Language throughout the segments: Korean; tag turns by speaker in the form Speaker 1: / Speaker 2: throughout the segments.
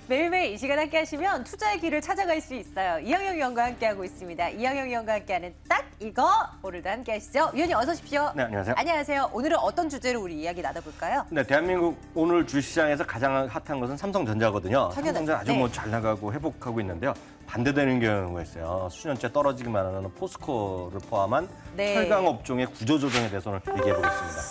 Speaker 1: 매일매일 이 시간 함께 하시면 투자의 길을 찾아갈 수 있어요. 이영영 위원과 함께하고 있습니다. 이영영 위원과 함께하는 딱 이거 오늘도 함께 하시죠. 위원님 어서 오십시오.
Speaker 2: 네, 안녕하세요.
Speaker 1: 안녕하세요. 오늘은 어떤 주제로 우리 이야기 나눠볼까요?
Speaker 2: 네, 대한민국 오늘 주식시장에서 가장 핫한 것은 삼성전자거든요. 삼성전자 아주
Speaker 1: 네.
Speaker 2: 잘 나가고 회복하고 있는데요. 반대되는 경우가 있어요. 수년째 떨어지기만 하는 포스코를 포함한
Speaker 1: 네.
Speaker 2: 철강 업종의 구조 조정에 대해서 오늘 얘기해 보겠습니다.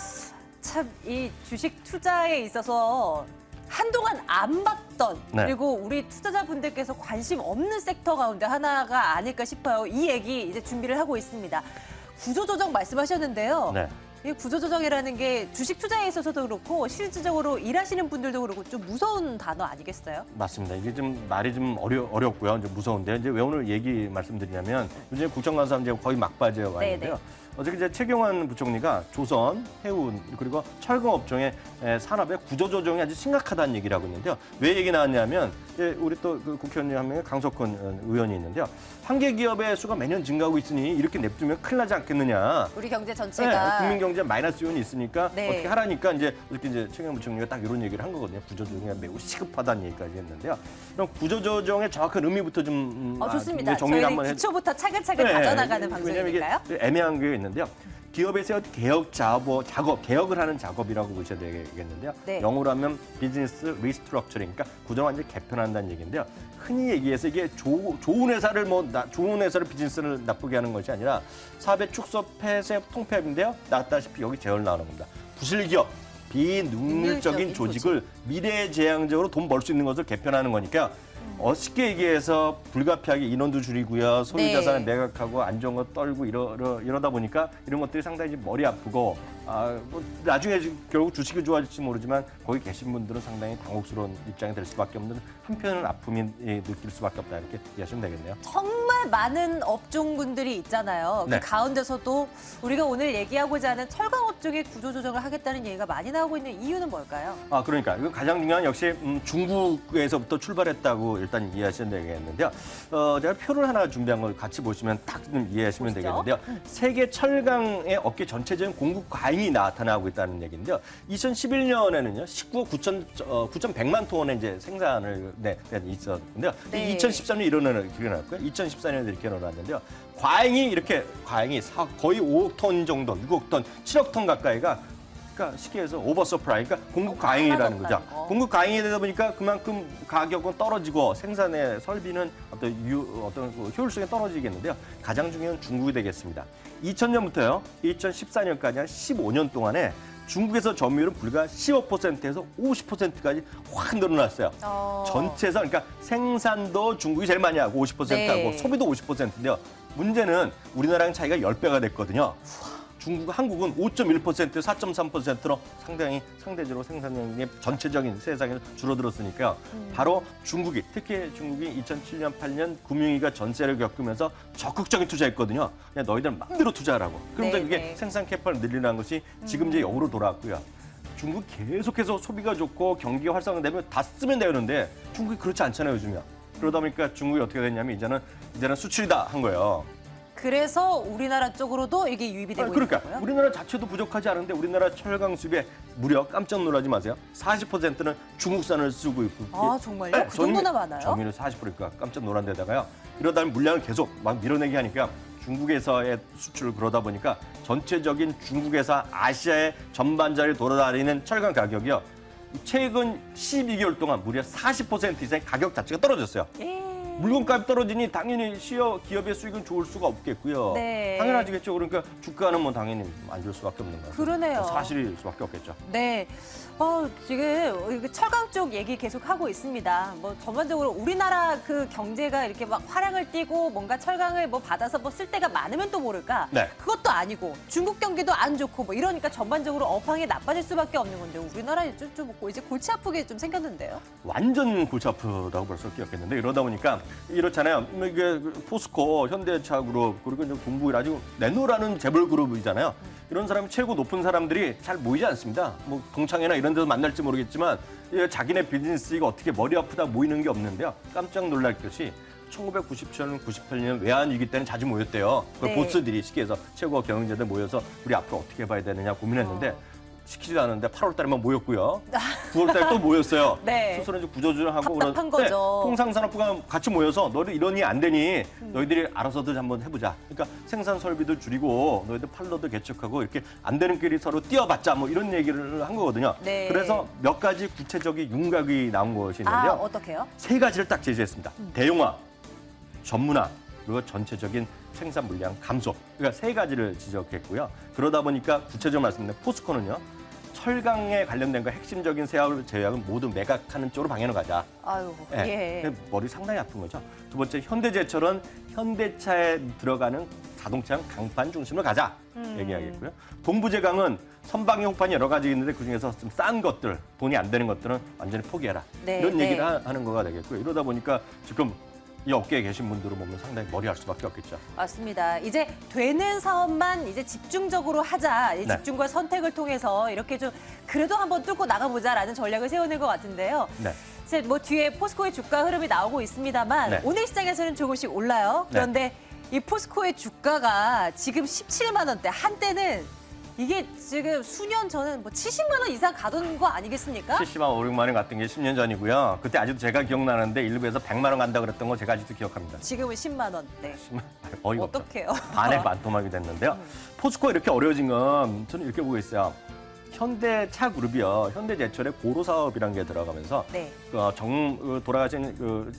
Speaker 1: 참 이 주식 투자에 있어서 한동안 안 봤던
Speaker 2: 네.
Speaker 1: 그리고 우리 투자자분들께서 관심 없는 섹터 가운데 하나가 아닐까 싶어요. 이 얘기 이제 준비를 하고 있습니다. 구조조정 말씀하셨는데요.
Speaker 2: 네.
Speaker 1: 이 구조조정이라는 게 주식 투자에 있어서도 그렇고 실질적으로 일하시는 분들도 그렇고 좀 무서운 단어 아니겠어요?
Speaker 2: 맞습니다. 이게 좀 말이 좀 어렵고요. 좀 무서운데 이제 왜 오늘 얘기 말씀드리냐면 요즘 국정감사 이제 거의 막바지에 와 있는데요. 어저께 이제 최경환 부총리가 조선, 해운 그리고 철강 업종의 산업의 구조 조정이 아주 심각하다는 얘기를 하고 있는데요. 왜 얘기 나왔냐면 이제 우리 또 그 국회의원 한 명의 강석훈 의원이 있는데요. 한계 기업의 수가 매년 증가하고 있으니 이렇게 냅두면 큰일 나지 않겠느냐.
Speaker 1: 우리 경제 전체가.
Speaker 2: 국민 경제 마이너스 요인이 있으니까
Speaker 1: 네.
Speaker 2: 어떻게 하라니까 이제 이렇게 이제 최경환 부총리가 딱 이런 얘기를 한 거거든요. 구조 조정이 매우 시급하다는 얘기까지 했는데요. 그럼 구조 조정의 정확한 의미부터 좀
Speaker 1: 좋습니다.
Speaker 2: 정리를
Speaker 1: 저희는
Speaker 2: 한번
Speaker 1: 기초부터 차근차근 다져나가는 방송이니까요.
Speaker 2: 왜냐하면 이게 애매한 게 있는데요. 기업에서 개혁 작업, 개혁을 하는 작업이라고 보셔야 되겠는데요.
Speaker 1: 네.
Speaker 2: 영어로 하면 비즈니스 리스트럭처링, 그러니까 구조를 완전히 개편한다는 얘기인데요. 흔히 얘기해서 이게 좋은 회사를 좋은 회사를 비즈니스를 나쁘게 하는 것이 아니라 사업의 축소, 폐쇄, 통폐합인데요. 나왔다시피 여기 제열 나오는 겁니다. 부실기업, 비능률적인 조직을 미래지향적으로 돈 벌 수 있는 것을 개편하는 거니까 쉽게 얘기해서 불가피하게 인원도 줄이고요. 소유자산을 매각하고 안 좋은 거 떨고 이러다 보니까 이런 것들이 상당히 좀 머리 아프고 뭐 나중에 결국 주식이 좋아질지 모르지만 거기 계신 분들은 상당히 당혹스러운 입장이 될 수밖에 없는 한편은 아픔이 느낄 수밖에 없다 이렇게 이해하시면 되겠네요.
Speaker 1: 정말 많은 업종군들이 있잖아요.
Speaker 2: 네.
Speaker 1: 그 가운데서도 우리가 오늘 얘기하고자 하는 철강 업종의 구조조정을 하겠다는 얘기가 많이 나오고 있는 이유는 뭘까요?
Speaker 2: 그러니까 이거 가장 중요한 역시 중국에서부터 출발했다고 일단 이해하시면 되겠는데요. 제가 표를 하나 준비한 걸 같이 보시면 딱 좀 이해하시면
Speaker 1: 보시죠.
Speaker 2: 되겠는데요. 세계 철강의 업계 전체적인 공급 과잉이 나타나고 있다는 얘기인데요. 2011년에는요, 19억 9,100만 톤의 이제 생산을 있었는데요.
Speaker 1: 네.
Speaker 2: 2013년 일어났고요. 2014년에 이렇게 일어났는데요. 과잉이 거의 5억 톤 정도, 6억 톤, 7억 톤 가까이가 그러니까 쉽게 해서 오버 서프라이, 그러니까 공급 과잉이라는 거죠. 공급 과잉이 되다 보니까 그만큼 가격은 떨어지고 생산의 설비는 어떤 그 효율성이 떨어지겠는데요. 가장 중요한 중국이 되겠습니다. 2000년부터요, 2014년까지 한 15년 동안에 중국에서 점유율은 불과 15%에서 50%까지 확 늘어났어요. 전체에서 그러니까 생산도 중국이 제일 많이 하고 50%하고 소비도 50%인데요. 문제는 우리나라랑 차이가 10배가 됐거든요. 한국은 5.1%, 4.3%로 상대적으로 생산량이 전체적인 세상에서 줄어들었으니까 바로 특히 중국이 2007년, 8년 금융위기가 전세를 겪으면서 적극적인 투자했거든요. 그냥 너희들 마음대로 투자하라고. 그러면서 그게 생산 캐파를 늘리라는 것이 지금 이제 역으로 돌아왔고요. 중국 계속해서 소비가 좋고 경기가 활성화되면 다 쓰면 되는데 중국이 그렇지 않잖아요, 요즘이야. 그러다 보니까 중국이 어떻게 됐냐면 이제는 수출이다 한 거예요.
Speaker 1: 그래서 우리나라 쪽으로도 이게 유입이 되고 있는 거고요?
Speaker 2: 그러니까 우리나라 자체도 부족하지 않은데 우리나라 철강 수입에 무려 깜짝 놀라지 마세요. 40%는 중국산을 쓰고 있고.
Speaker 1: 정말요? 네, 그 정도나 많아요?
Speaker 2: 점유율 40%니까 깜짝 놀란 데다가요. 이러다 보면 물량을 계속 막 밀어내게 하니까 중국에서의 수출을 그러다 보니까 전체적인 중국에서 아시아의 전반전을 돌아다니는 철강 가격이요. 최근 12개월 동안 무려 40% 이상 가격 자체가 떨어졌어요. 물건값이 떨어지니 당연히 기업의 수익은 좋을 수가 없겠고요.
Speaker 1: 네.
Speaker 2: 당연하지겠죠. 그러니까 주가는 뭐 당연히 안 좋을 수밖에 없는 거예요.
Speaker 1: 그러네요.
Speaker 2: 사실일 수밖에 없겠죠.
Speaker 1: 네. 지금 철강 쪽 얘기 계속 하고 있습니다. 뭐 전반적으로 우리나라 그 경제가 이렇게 막 화랑을 띠고 뭔가 철강을 받아서 쓸 때가 많으면 또 모를까?
Speaker 2: 네.
Speaker 1: 그것도 아니고 중국 경기도 안 좋고 이러니까 전반적으로 업황이 나빠질 수밖에 없는 건데 우리나라 좀 이제 골치 아프게 좀 생겼는데요.
Speaker 2: 완전 골치 아프다고 벌써 끼었겠는데 이러다 보니까 이렇잖아요. 이게 포스코, 현대차그룹 그리고 이제 동부일 아주 내노라는 재벌 그룹이잖아요. 이런 사람이 최고 높은 사람들이 잘 모이지 않습니다. 뭐 동창회나 이런 데서 만날지 모르겠지만 자기네 비즈니스가 어떻게 머리 아프다 모이는 게 없는데요. 깜짝 놀랄 것이 1997년, 98년 외환위기 때는 자주 모였대요. 그 보스들이 쉽게 해서 최고 경영자들 모여서 우리 앞으로 어떻게 봐야 되느냐 고민했는데 시키지도 않았는데 8월 달에만 모였고요. 9월달에 또 모였어요.
Speaker 1: 네.
Speaker 2: 스스로 이제 구조조정하고
Speaker 1: 답답한 거죠.
Speaker 2: 통상산업부가 같이 모여서 너희들 이러니 안 되니 너희들이 알아서들 한번 해보자. 그러니까 생산 설비도 줄이고 너희들 판로도 개척하고 이렇게 안 되는 길이 서로 뛰어봤자 뭐 이런 얘기를 한 거거든요.
Speaker 1: 네.
Speaker 2: 그래서 몇 가지 구체적인 윤곽이 나온 것이 있는데요.
Speaker 1: 어떻게요?
Speaker 2: 세 가지를 딱 제시했습니다. 대용화, 전문화, 그리고 전체적인 생산 물량 감소. 그러니까 세 가지를 지적했고요. 그러다 보니까 구체적으로 말씀드리면 포스코는요. 철강에 관련된 거 핵심적인 세압을 제약은 모두 매각하는 쪽으로 방향을 가자.
Speaker 1: 아유,
Speaker 2: 예.
Speaker 1: 예.
Speaker 2: 머리 상당히 아픈 거죠. 두 번째, 현대제철은 현대차에 들어가는 자동차 강판 중심으로 가자. 얘기하겠고요. 동부제강은 선박용 호판이 여러 가지 있는데 그중에서 좀 싼 것들, 돈이 안 되는 것들은 완전히 포기해라.
Speaker 1: 네,
Speaker 2: 이런
Speaker 1: 네.
Speaker 2: 얘기를 하는 거가 되겠고요. 이러다 보니까 지금 이 업계에 계신 분들을 보면 상당히 머리할 수밖에 없겠죠.
Speaker 1: 맞습니다. 이제 되는 사업만 이제 집중적으로 하자. 이
Speaker 2: 네.
Speaker 1: 집중과 선택을 통해서 이렇게 좀 그래도 한번 뚫고 나가보자라는 전략을 세우는 것 같은데요.
Speaker 2: 네.
Speaker 1: 이제 뭐 뒤에 포스코의 주가 흐름이 나오고 있습니다만
Speaker 2: 네.
Speaker 1: 오늘 시장에서는 조금씩 올라요. 그런데 이 포스코의 주가가 지금 17만 원대, 한때는 이게 지금 수년 전은 뭐 70만 원 이상 가던 거 아니겠습니까?
Speaker 2: 70만 5, 6만 원 갔던 게 10년 전이고요. 그때 아직도 제가 기억나는데 일부에서 100만 원 간다 그랬던 거 제가 아직도 기억합니다.
Speaker 1: 지금은 10만 원대.
Speaker 2: 어이가 없죠.
Speaker 1: 어떡해요?
Speaker 2: 반에 반토막이 됐는데요. 포스코가 이렇게 어려워진 건 저는 이렇게 보고 있어요. 현대차 그룹이요. 현대제철의 고로 사업이라는 게 들어가면서
Speaker 1: 네.
Speaker 2: 돌아가신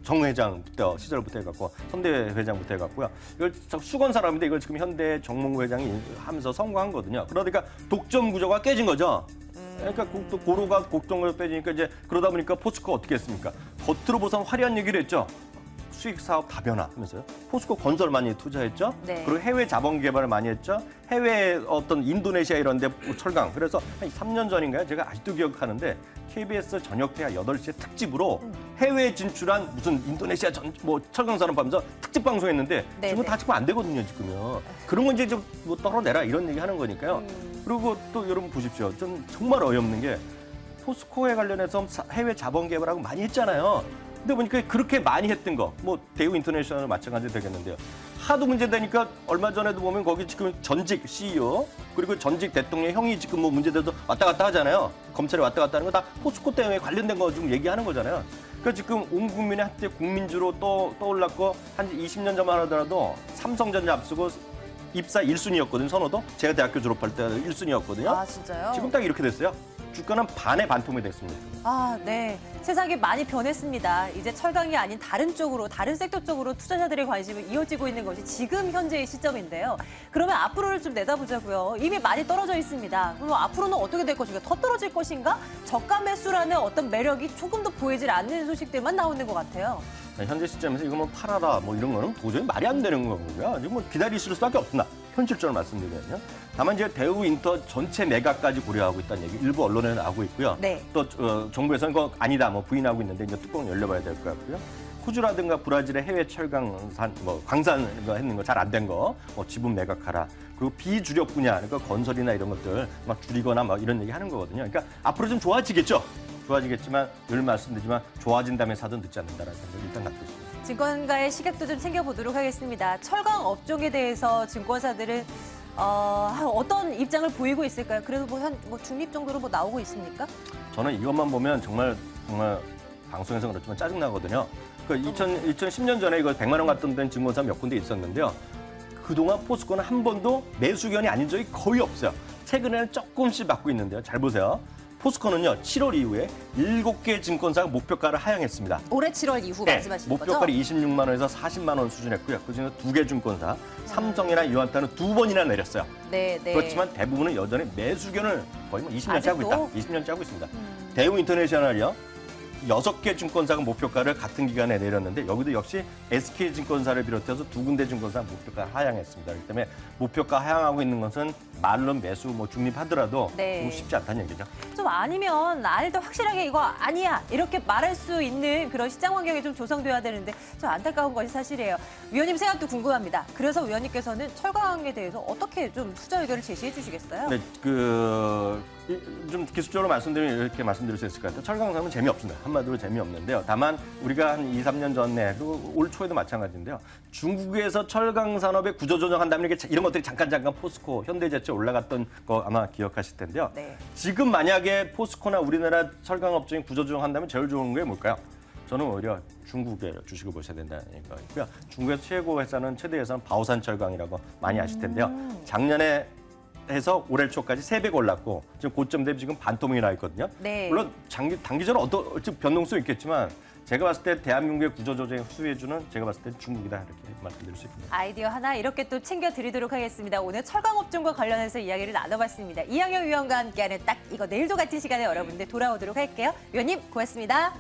Speaker 2: 정 회장부터 시절부터 해갖고 선대 회장부터 해갖고요. 이걸 수건 사람인데 이걸 지금 현대 정몽구 회장이 하면서 성공한 거거든요. 그러니까 독점 구조가 깨진 거죠. 그러니까 또 고로가 독점을 빼지니까 이제 그러다 보니까 포스코가 어떻게 했습니까? 겉으로 보선 화려한 얘기를 했죠. 수익 사업 다변화하면서요. 포스코 건설 많이 투자했죠.
Speaker 1: 네.
Speaker 2: 그리고 해외 자본 개발을 많이 했죠. 해외 어떤 인도네시아 이런 데 철강. 그래서 한 3년 전인가요? 제가 아직도 기억하는데 KBS 저녁 때 8시에 특집으로 해외 진출한 무슨 인도네시아 철강 산업 하면서 특집 방송했는데
Speaker 1: 네,
Speaker 2: 지금
Speaker 1: 네.
Speaker 2: 다 지금 안 되거든요, 지금요. 그런 건 이제 좀 뭐 떨어내라 이런 얘기 하는 거니까요. 그리고 또 여러분 보십시오. 좀 정말 어이없는 게 포스코에 관련해서 해외 자본 개발하고 많이 했잖아요. 근데 보니까 그렇게 많이 했던 거, 뭐 대우 인터내셔널 마찬가지 되겠는데요. 하도 문제되니까 얼마 전에도 보면 거기 지금 전직 CEO 그리고 전직 대통령 형이 지금 뭐 문제돼서 왔다 갔다 하잖아요. 검찰에 왔다 갔다 하는 거 다 포스코 때문에 관련된 거 지금 얘기하는 거잖아요. 그러니까 지금 온 국민이 한때 국민주로 떠올랐고 한 20년 전만 하더라도 삼성전자 앞서고 입사 1순위였거든요, 선호도. 제가 대학교 졸업할 때 1순위였거든요.
Speaker 1: 아, 진짜요?
Speaker 2: 지금 딱 이렇게 됐어요. 주가는 반의 반토막이 됐습니다.
Speaker 1: 아, 네. 세상이 많이 변했습니다. 이제 철강이 아닌 다른 쪽으로, 다른 섹터 쪽으로 투자자들의 관심이 이어지고 있는 것이 지금 현재의 시점인데요. 그러면 앞으로를 좀 내다보자고요. 이미 많이 떨어져 있습니다. 그럼 앞으로는 어떻게 될 것인가? 더 떨어질 것인가? 저가 매수라는 어떤 매력이 조금 더 보이질 않는 소식들만 나오는 것 같아요.
Speaker 2: 현재 시점에서 이거 뭐 팔아라 뭐 이런 거는 도저히 말이 안 되는 거고요. 지금 뭐 기다리실 수밖에 없습니다. 현실적으로 말씀드리면요. 다만 이제 대우 인터 전체 매각까지 고려하고 있다는 얘기 일부 언론에 나오고 있고요.
Speaker 1: 네.
Speaker 2: 또 정부에서는 그거 아니다 뭐 부인하고 있는데 이제 뚜껑 열려봐야 될 것 같고요. 호주라든가 브라질의 해외 철강산 뭐 광산 이거 했는 거 잘 안 된 거 뭐 지분 매각하라. 그리고 비주력 분야 그러니까 건설이나 이런 것들 막 줄이거나 막 이런 얘기 하는 거거든요. 그러니까 앞으로 좀 좋아지겠죠. 좋아지겠지만 늘 말씀드리지만 좋아진다면 사도 늦지 않는다라는 생각을 일단 갖고 있습니다.
Speaker 1: 증권가의 시각도 좀 챙겨보도록 하겠습니다. 철강 업종에 대해서 증권사들은 어떤 입장을 보이고 있을까요? 그래도 뭐 중립 정도로 뭐 나오고 있습니까?
Speaker 2: 저는 이것만 보면 정말 방송에서 그렇지만 짜증나거든요. 그 2010년 전에 이거 100만 원 갔던 데는 증권사 몇 군데 있었는데요. 그동안 포스코는 한 번도 매수견이 아닌 적이 거의 없어요. 최근에는 조금씩 받고 있는데요. 잘 보세요. 포스코는요. 7월 이후에 7개 증권사가 목표가를 하향했습니다.
Speaker 1: 올해 7월 이후 말씀하시는 거죠?
Speaker 2: 목표가를 26만 원에서 40만 원 수준했고요. 그중에 2개 증권사, 삼성이나 유한타는 2번이나 내렸어요.
Speaker 1: 네, 네.
Speaker 2: 그렇지만 대부분은 여전히 매수견을 거의 뭐 20년째 하고 있다.
Speaker 1: 아직도?
Speaker 2: 20년째 하고 있습니다. 대우 인터내셔널이요. 6개 증권사가 목표가를 같은 기간에 내렸는데 여기도 역시 SK증권사를 비롯해서 2군데 증권사 목표가 하향했습니다. 그렇기 때문에 목표가 하향하고 있는 것은 말로 매수 중립하더라도
Speaker 1: 네.
Speaker 2: 좀 쉽지 않다는 얘기죠.
Speaker 1: 좀 아니면 아니다 확실하게 이거 아니야 이렇게 말할 수 있는 그런 시장 환경이 좀 조성돼야 되는데 좀 안타까운 것이 사실이에요. 위원님 생각도 궁금합니다. 그래서 위원님께서는 철강에 대해서 어떻게 좀 투자 의견을 제시해 주시겠어요?
Speaker 2: 네, 좀 기술적으로 말씀드리면 이렇게 말씀드릴 수 있을 것 같아요. 철강산업은 재미없습니다. 한마디로 재미없는데요. 다만 우리가 한 2, 3년 전에 그리고 올 초에도 마찬가지인데요. 중국에서 철강산업의 구조조정한다면 이런 것들이 잠깐 포스코, 현대제철 올라갔던 거 아마 기억하실 텐데요.
Speaker 1: 네.
Speaker 2: 지금 만약에 포스코나 우리나라 철강업종이 구조조정한다면 제일 좋은 게 뭘까요? 저는 오히려 중국의 주식을 보셔야 된다는 이거고요. 중국에서 최고 회사는 최대 회사는 바오산철강이라고 많이 아실 텐데요. 작년에 해서 올해 초까지 3배 올랐고 지금 고점 대비 지금 반토막이 나 있거든요.
Speaker 1: 네.
Speaker 2: 물론 단기적으로 어떤 변동성 있겠지만 제가 봤을 때 대한민국의 구조조정에 수혜주는 제가 봤을 때 중국이다 이렇게 말씀드릴 수 있습니다.
Speaker 1: 아이디어 하나 이렇게 또 챙겨드리도록 하겠습니다. 오늘 철강업종과 관련해서 이야기를 나눠봤습니다. 이항영 위원과 함께하는 딱 이거 내일도 같은 시간에 여러분들 돌아오도록 할게요. 위원님 고맙습니다.